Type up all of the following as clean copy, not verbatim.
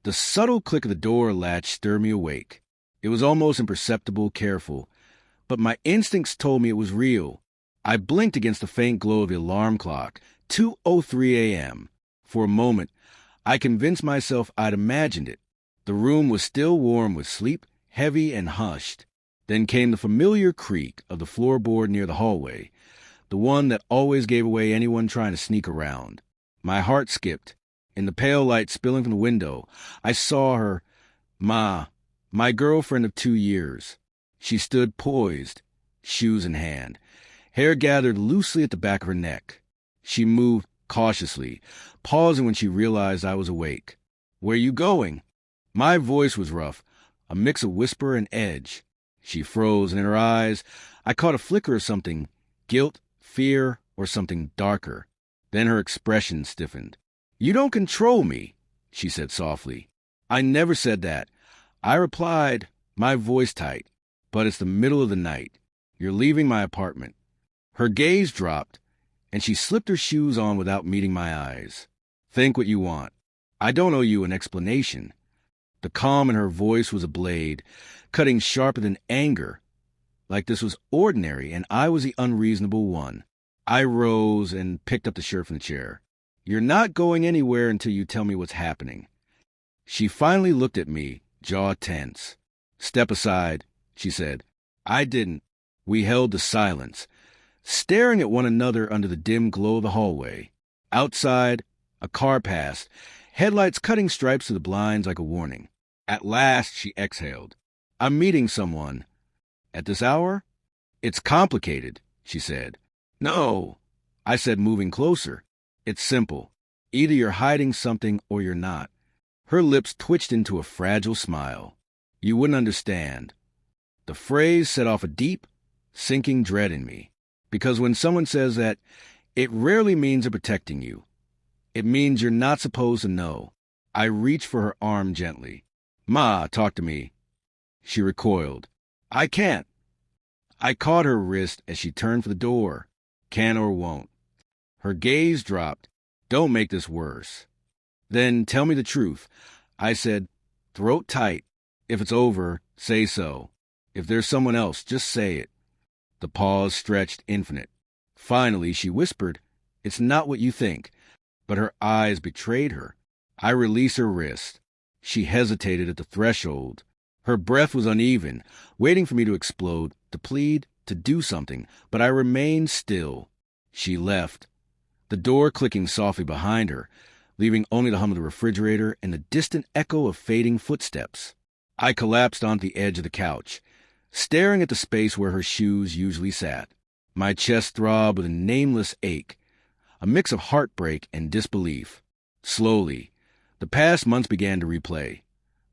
The subtle click of the door latch stirred me awake. It was almost imperceptible, careful, but my instincts told me it was real. I blinked against the faint glow of the alarm clock, 2:03 a.m. For a moment, I convinced myself I'd imagined it. The room was still warm with sleep, heavy and hushed. Then came the familiar creak of the floorboard near the hallway, the one that always gave away anyone trying to sneak around. My heart skipped. In the pale light spilling from the window, I saw her, Ma, my girlfriend of 2 years. She stood poised, shoes in hand, hair gathered loosely at the back of her neck. She moved cautiously, pausing when she realized I was awake. "Where you going?" My voice was rough, a mix of whisper and edge. She froze, and in her eyes, I caught a flicker of something, guilt, fear, or something darker. Then her expression stiffened. "You don't control me," she said softly. "I never said that." I replied, my voice tight, "But it's the middle of the night. You're leaving my apartment." Her gaze dropped, and she slipped her shoes on without meeting my eyes. "Think what you want. I don't owe you an explanation." The calm in her voice was a blade, cutting sharper than anger, like this was ordinary and I was the unreasonable one. I rose and picked up the shirt from the chair. "You're not going anywhere until you tell me what's happening." She finally looked at me, jaw tense. "Step aside," she said. I didn't. We held the silence, staring at one another under the dim glow of the hallway. Outside, a car passed, headlights cutting stripes through the blinds like a warning. At last, she exhaled. "I'm meeting someone." "At this hour?" "It's complicated," she said. "No," I said, moving closer. "It's simple. Either you're hiding something or you're not." Her lips twitched into a fragile smile. "You wouldn't understand." The phrase set off a deep, sinking dread in me. Because when someone says that, it rarely means they're protecting you. It means you're not supposed to know. I reached for her arm gently. "Ma, talk to me." She recoiled. "I can't." I caught her wrist as she turned for the door. "Can or won't." Her gaze dropped. "Don't make this worse." "Then tell me the truth." I said, throat tight. "If it's over, say so. If there's someone else, just say it." The pause stretched infinite. Finally, she whispered, "It's not what you think." But her eyes betrayed her. I released her wrist. She hesitated at the threshold. Her breath was uneven, waiting for me to explode, to plead, to do something, but I remained still. She left, the door clicking softly behind her, leaving only the hum of the refrigerator and the distant echo of fading footsteps. I collapsed onto the edge of the couch, staring at the space where her shoes usually sat. My chest throbbed with a nameless ache, a mix of heartbreak and disbelief. Slowly, the past months began to replay.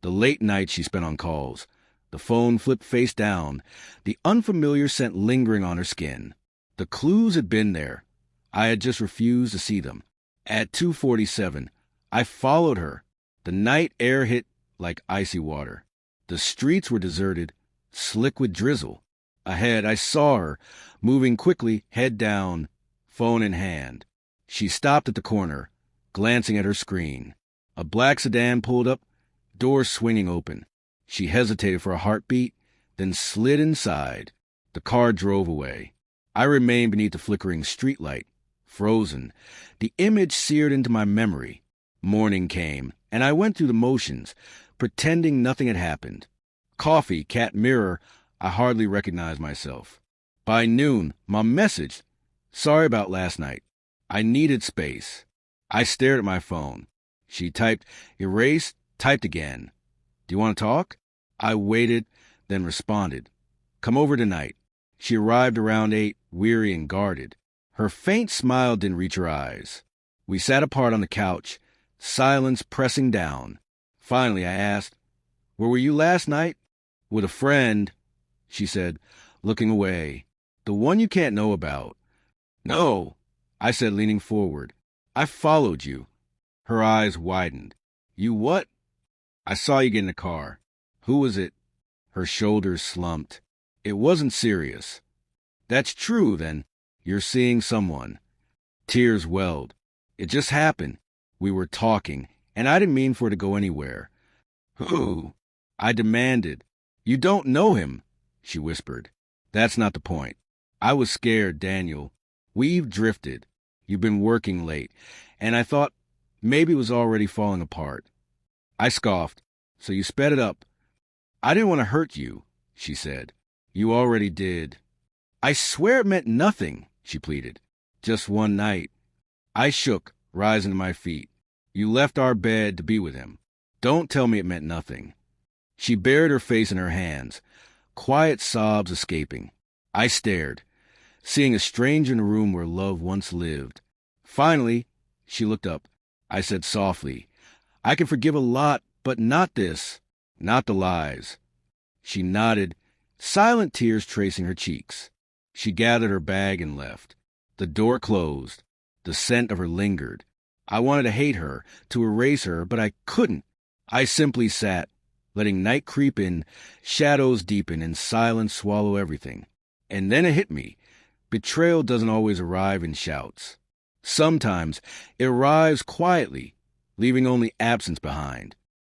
The late nights she spent on calls, the phone flipped face down, the unfamiliar scent lingering on her skin. The clues had been there. I had just refused to see them. At 2:47, I followed her. The night air hit like icy water. The streets were deserted, slick with drizzle. Ahead, I saw her, moving quickly, head down, phone in hand. She stopped at the corner, glancing at her screen. A black sedan pulled up, door swinging open. She hesitated for a heartbeat, then slid inside. The car drove away. I remained beneath the flickering streetlight, frozen, the image seared into my memory. Morning came, and I went through the motions, pretending nothing had happened. Coffee, cat mirror, I hardly recognized myself. By noon, my message. "Sorry about last night. I needed space." I stared at my phone. She typed, erased, typed again. "Do you want to talk?" I waited, then responded. "Come over tonight." She arrived around 8, weary and guarded. Her faint smile didn't reach her eyes. We sat apart on the couch, silence pressing down. Finally, I asked, "Where were you last night?" "With a friend," she said, looking away. "The one you can't know about." "No," I said, leaning forward. "I followed you." Her eyes widened. "You what?" "I saw you get in the car." "Who was it?" Her shoulders slumped. "It wasn't serious." "That's true, then. You're seeing someone." Tears welled. "It just happened. We were talking, and I didn't mean for it to go anywhere. Who? I demanded. You don't know him, she whispered. That's not the point. I was scared, Daniel. We've drifted. You've been working late, and I thought maybe it was already falling apart. I scoffed. So you sped it up. I didn't want to hurt you, she said. You already did. I swear it meant nothing, she pleaded. Just one night. I shook, rising to my feet. You left our bed to be with him. Don't tell me it meant nothing. She buried her face in her hands, quiet sobs escaping. I stared, seeing a stranger in a room where love once lived. Finally, she looked up. I said softly, I can forgive a lot, but not this, not the lies. She nodded, silent tears tracing her cheeks. She gathered her bag and left. The door closed. The scent of her lingered. I wanted to hate her, to erase her, but I couldn't. I simply sat, letting night creep in, shadows deepen, and silence swallow everything. And then it hit me. Betrayal doesn't always arrive in shouts. Sometimes it arrives quietly, leaving only absence behind.